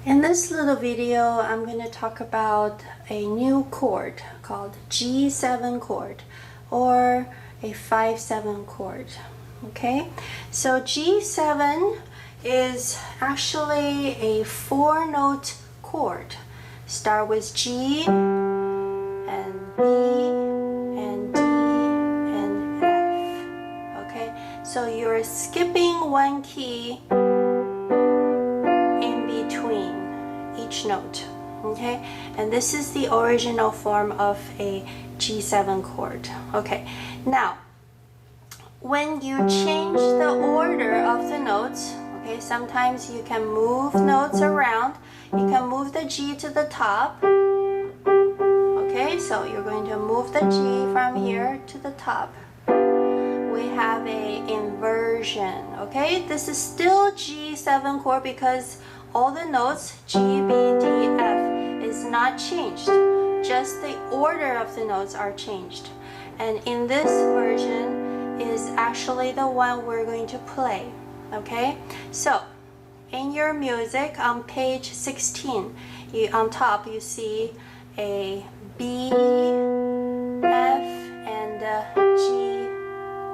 In this little video, I'm going to talk about a new chord called G7 chord or a 5-7 chord. Okay, so G7 is actually a 4-note chord. Start with G and B and D and F. Okay, so you're skipping one key in between each note. Okay, and this is the original form of a G7 chord. Okay, now when you change the order of the notes, okay, sometimes you can move notes around. You can move the G to the top. Okay, so you're going to move the G from here to the top. We have a inversion. Okay, this is still G7 chord because all the notes G, B, D, F is not changed. Just the order of the notes are changed. And in this version is actually the one we're going to play. Okay, so in your music on page 16, on top you see a B, F, and G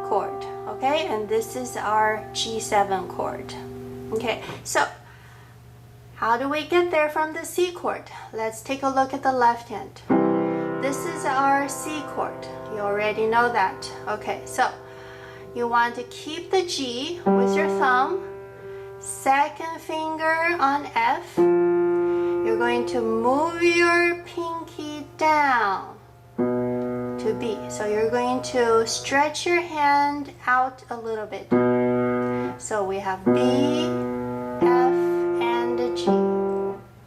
chord. Okay, and this is our G7 chord. Okay, so how do we get there from the C chord? Let's take a look at the left hand. This is our C chord. You already know that. Okay, so you want to keep the G with your thumb, second finger on F. You're going to move your pinky down to B. So you're going to stretch your hand out a little bit. So we have B, F, and G.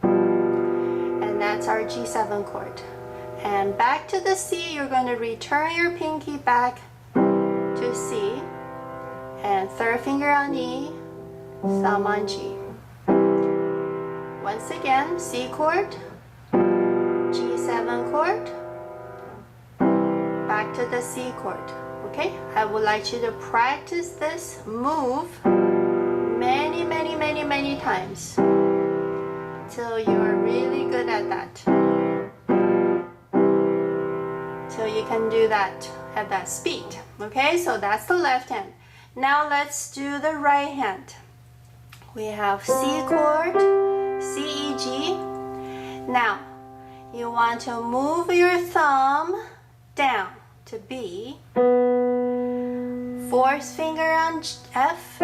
And that's our G7 chord. And back to the C, you're going to return your pinky back to C, and third finger on E, thumb on G. Once again, C chord, G7 chord, back to the C chord. Okay, I would like you to practice this move many times till you are really good at that. Till you can do that at that speed. Okay, so that's the left hand. Now let's do the right hand. We have C chord, C, E, G. Now you want to move your thumb down to B, fourth finger on F,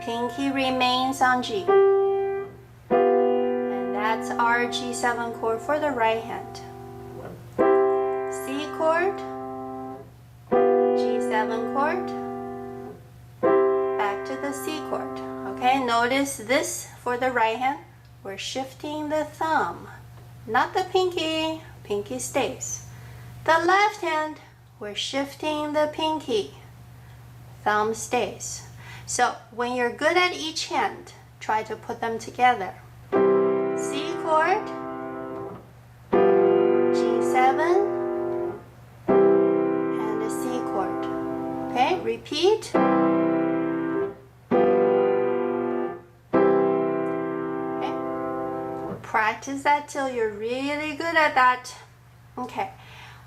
pinky remains on G. And that's our G7 chord for the right hand. C chord, G7 chord, back to the C chord. Okay, notice this for the right hand. We're shifting the thumb, not the pinky. Pinky stays. The left hand, we're shifting the pinky. Thumb stays. So when you're good at each hand, try to put them together. C chord, G7, okay, repeat. Okay. Practice that till you're really good at that. Okay,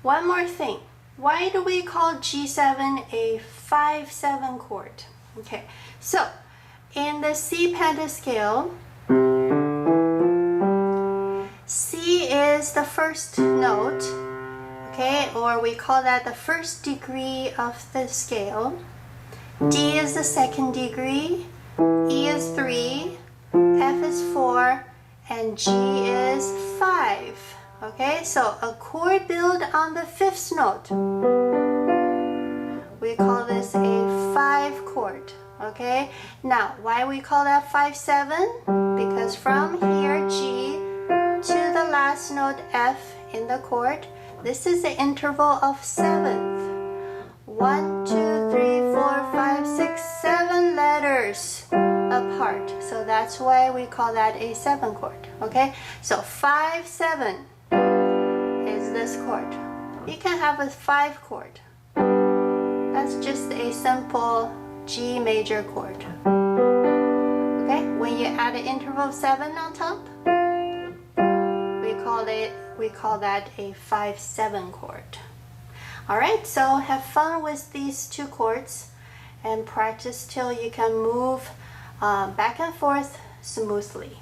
one more thing. Why do we call G7 a 5-7 chord? Okay, so in the C pentascale, C is the first note. Okay, or we call that the first degree of the scale. D is the second degree, E is 3, F is 4, and G is 5. Okay, so a chord built on the 5th note. We call this a 5 chord. Okay, now why we call that 5-7? Because from here, G, to the last note F in the chord, this is the interval of 7th. 1, 2, 3, 4, 5, 6, 7 letters apart. So that's why we call that a 7 chord. Okay, so 5-7 is this chord. You can have a 5 chord. That's just a simple G major chord. Okay, when you add an interval 7 on top, we call that a 5-7 chord. All right, so have fun with these two chords and practice till you can move back and forth smoothly.